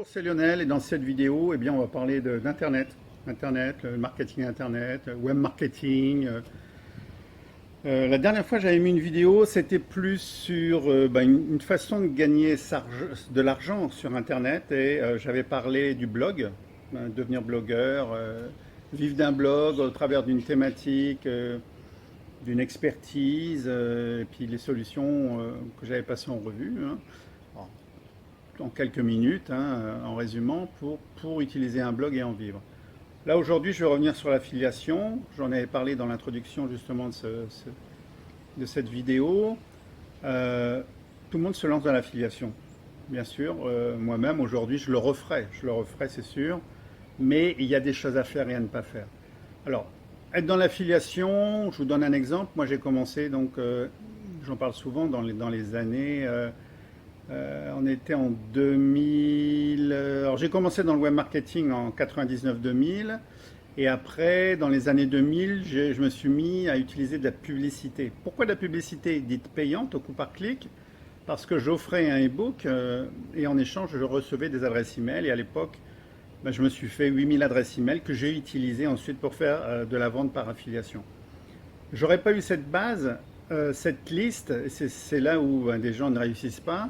Bonjour, c'est Lionel et dans cette vidéo, on va parler d'Internet. Internet, le marketing Internet, web marketing. La dernière fois, j'avais mis une vidéo, c'était plus sur une façon de gagner de l'argent sur Internet et j'avais parlé du blog, devenir blogueur, vivre d'un blog au travers d'une thématique, d'une expertise et puis les solutions que j'avais passées en revue, hein. Alors, en quelques minutes, hein, en résumant, pour utiliser un blog et en vivre. Là, aujourd'hui, je vais revenir sur l'affiliation. J'en avais parlé dans l'introduction justement de cette vidéo. Tout le monde se lance dans l'affiliation, bien sûr. Moi-même, aujourd'hui, je le referai, c'est sûr. Mais il y a des choses à faire et à ne pas faire. Alors, être dans l'affiliation, je vous donne un exemple. Moi, j'ai commencé, donc, j'en parle souvent dans les années... on était en 2000. Alors j'ai commencé dans le web marketing en 99-2000 et après, dans les années 2000, je me suis mis à utiliser de la publicité. Pourquoi de la publicité dite payante au coup par clic? Parce que j'offrais un e-book et en échange, je recevais des adresses email et à l'époque, je me suis fait 8000 adresses email que j'ai utilisées ensuite pour faire de la vente par affiliation. J'aurais pas eu cette base, cette liste, c'est là où des gens ne réussissent pas.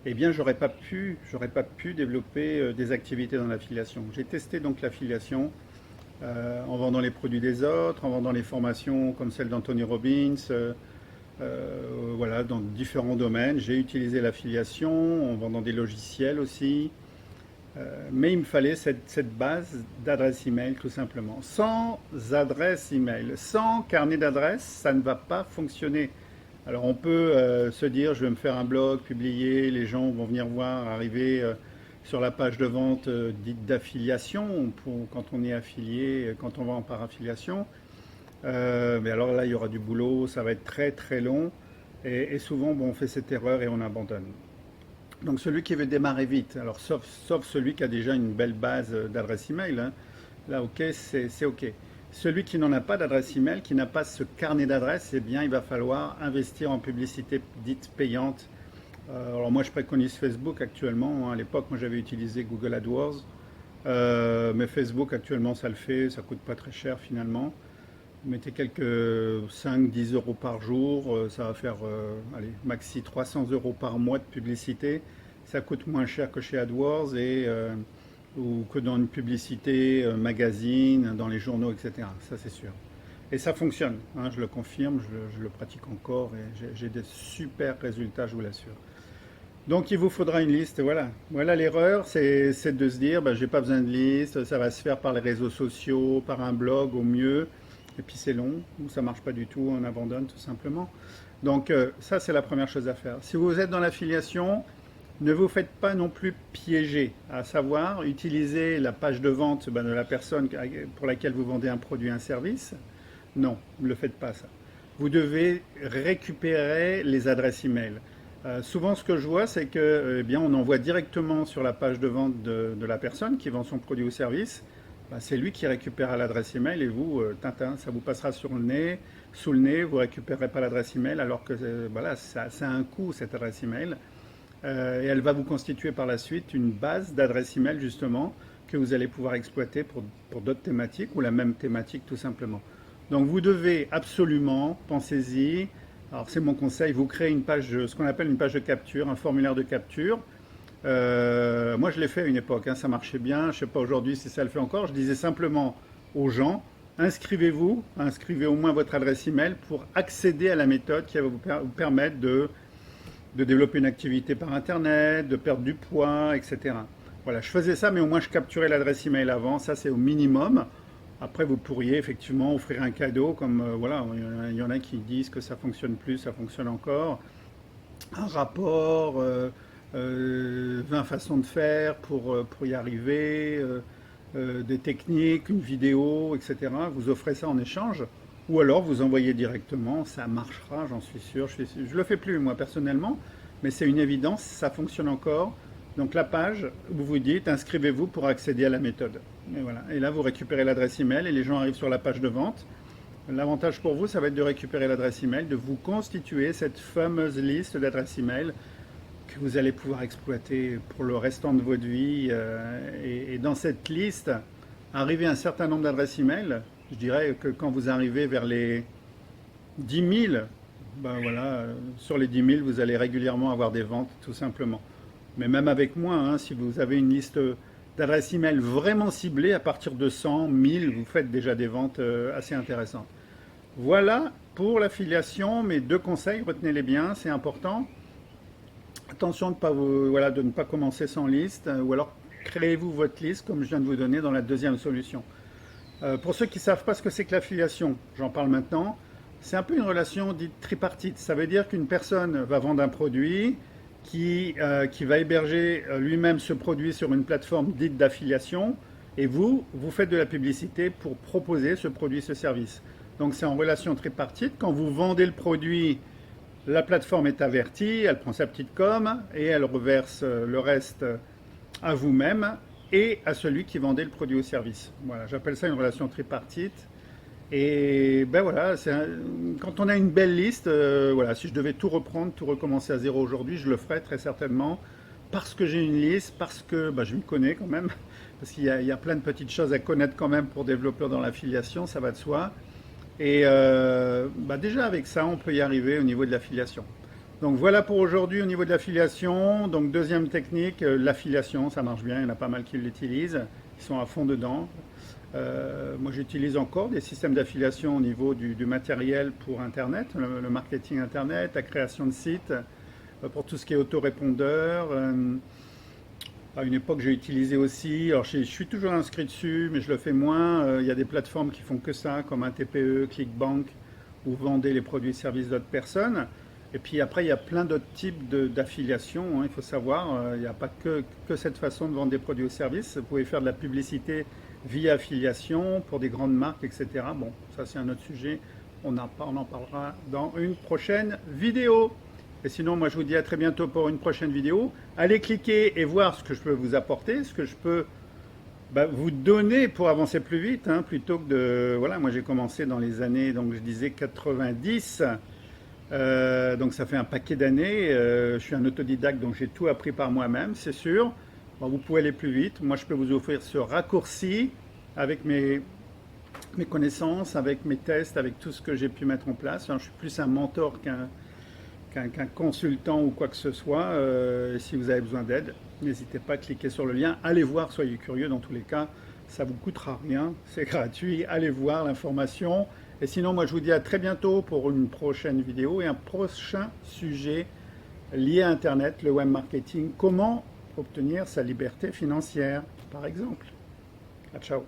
Eh bien, j'aurais pas pu développer des activités dans l'affiliation. J'ai testé donc l'affiliation en vendant les produits des autres, en vendant les formations comme celle d'Anthony Robbins, voilà, dans différents domaines. J'ai utilisé l'affiliation en vendant des logiciels aussi. Mais il me fallait cette base d'adresse email tout simplement. Sans adresse email, sans carnet d'adresse, ça ne va pas fonctionner. Alors on peut se dire, je vais me faire un blog, publier, les gens vont venir voir, arriver sur la page de vente dite d'affiliation, quand on est affilié, quand on vend par affiliation. Mais alors là, il y aura du boulot, ça va être très très long. Et souvent, on fait cette erreur et on abandonne. Donc celui qui veut démarrer vite, alors sauf celui qui a déjà une belle base d'adresse email, hein, là ok, c'est ok. Celui qui n'en a pas d'adresse email, qui n'a pas ce carnet d'adresses, eh bien il va falloir investir en publicité dite payante. Alors moi je préconise Facebook actuellement, hein. À l'époque moi j'avais utilisé Google AdWords, mais Facebook actuellement ça le fait, ça coûte pas très cher finalement. Vous mettez quelques 5-10 euros par jour, ça va faire allez, maxi 300 euros par mois de publicité. Ça coûte moins cher que chez AdWords ou que dans une publicité magazine, dans les journaux, etc. Ça c'est sûr. Et ça fonctionne, hein, je le confirme, je le pratique encore et j'ai des super résultats, je vous l'assure. Donc il vous faudra une liste, voilà. Voilà l'erreur, c'est de se dire, j'ai pas besoin de liste, ça va se faire par les réseaux sociaux, par un blog au mieux. Et puis c'est long, ou ça marche pas du tout, on abandonne tout simplement. Donc ça c'est la première chose à faire. Si vous êtes dans l'affiliation, ne vous faites pas non plus piéger, à savoir utiliser la page de vente de la personne pour laquelle vous vendez un produit, un service. Non, ne le faites pas ça. Vous devez récupérer les adresses email. Souvent ce que je vois c'est que on envoie directement sur la page de vente de la personne qui vend son produit ou service. C'est lui qui récupère l'adresse email et vous, Tintin, ça vous passera sous le nez, vous ne récupérez pas l'adresse email alors que voilà, ça a un coût cette adresse email. Et elle va vous constituer par la suite une base d'adresse email justement que vous allez pouvoir exploiter pour d'autres thématiques ou la même thématique tout simplement. Donc vous devez absolument, pensez-y, alors c'est mon conseil, vous créez une page, ce qu'on appelle une page de capture, un formulaire de capture. Moi je l'ai fait à une époque, hein, ça marchait bien, je ne sais pas aujourd'hui si ça le fait encore, je disais simplement aux gens, inscrivez-vous, inscrivez au moins votre adresse email pour accéder à la méthode qui va vous permettre de développer une activité par internet, de perdre du poids, etc. Voilà, je faisais ça mais au moins je capturais l'adresse email avant, ça c'est au minimum. Après vous pourriez effectivement offrir un cadeau comme voilà, il y en a qui disent que ça fonctionne plus, ça fonctionne encore, un rapport... 20 façons de faire pour y arriver, des techniques, une vidéo, etc. Vous offrez ça en échange, ou alors vous envoyez directement, ça marchera, j'en suis sûr. Je ne le fais plus moi personnellement, mais c'est une évidence, ça fonctionne encore. Donc la page, vous vous dites, inscrivez-vous pour accéder à la méthode. Et voilà. Et là, vous récupérez l'adresse email et les gens arrivent sur la page de vente. L'avantage pour vous, ça va être de récupérer l'adresse email, de vous constituer cette fameuse liste d'adresses email que vous allez pouvoir exploiter pour le restant de votre vie. Et dans cette liste, arriver à un certain nombre d'adresses email, je dirais que quand vous arrivez vers les 10 000, ben voilà, sur les 10 000, vous allez régulièrement avoir des ventes, tout simplement. Mais même avec moi, hein, si vous avez une liste d'adresses email vraiment ciblée, à partir de 100, 1000, vous faites déjà des ventes assez intéressantes. Voilà pour l'affiliation, mes 2 conseils, retenez-les bien, c'est important. Attention de, voilà, de ne pas commencer sans liste, ou alors créez-vous votre liste, comme je viens de vous donner dans la deuxième solution. Pour ceux qui ne savent pas ce que c'est que l'affiliation, j'en parle maintenant, c'est un peu une relation dite tripartite. Ça veut dire qu'une personne va vendre un produit qui va héberger lui-même ce produit sur une plateforme dite d'affiliation, et vous faites de la publicité pour proposer ce produit, ce service. Donc c'est en relation tripartite. Quand vous vendez le produit, la plateforme est avertie, elle prend sa petite com et elle reverse le reste à vous-même et à celui qui vendait le produit ou service. Voilà, j'appelle ça une relation tripartite. Et ben voilà, quand on a une belle liste, voilà, si je devais tout reprendre, tout recommencer à zéro aujourd'hui, je le ferais très certainement parce que j'ai une liste, parce que je m'y connais quand même, parce qu'il y a plein de petites choses à connaître quand même pour développer dans l'affiliation, ça va de soi. Et déjà avec ça, on peut y arriver au niveau de l'affiliation. Donc voilà pour aujourd'hui au niveau de l'affiliation. Donc deuxième technique, l'affiliation, ça marche bien, il y en a pas mal qui l'utilisent, qui sont à fond dedans. Moi j'utilise encore des systèmes d'affiliation au niveau du matériel pour Internet, le marketing Internet, la création de sites, pour tout ce qui est autorépondeur. À une époque, j'ai utilisé aussi, alors je suis toujours inscrit dessus, mais je le fais moins. Il y a des plateformes qui font que ça, comme un TPE, ClickBank, où vous vendez les produits et services d'autres personnes. Et puis après, il y a plein d'autres types d'affiliation, hein, il faut savoir. Il n'y a pas que cette façon de vendre des produits ou services. Vous pouvez faire de la publicité via affiliation pour des grandes marques, etc. Bon, ça c'est un autre sujet. On en parlera dans une prochaine vidéo. Et sinon, moi, je vous dis à très bientôt pour une prochaine vidéo. Allez cliquer et voir ce que je peux vous apporter, ce que je peux vous donner pour avancer plus vite, hein, plutôt que de... Voilà, moi, j'ai commencé dans les années, donc je disais 90. Donc, ça fait un paquet d'années. Je suis un autodidacte, donc j'ai tout appris par moi-même, c'est sûr. Bon, vous pouvez aller plus vite. Moi, je peux vous offrir ce raccourci avec mes connaissances, avec mes tests, avec tout ce que j'ai pu mettre en place. Alors, je suis plus un mentor qu'un consultant ou quoi que ce soit. Si vous avez besoin d'aide, n'hésitez pas à cliquer sur le lien. Allez voir, soyez curieux dans tous les cas. Ça ne vous coûtera rien, c'est gratuit. Allez voir l'information. Et sinon, moi, je vous dis à très bientôt pour une prochaine vidéo et un prochain sujet lié à Internet, le web marketing. Comment obtenir sa liberté financière, par exemple. Ciao.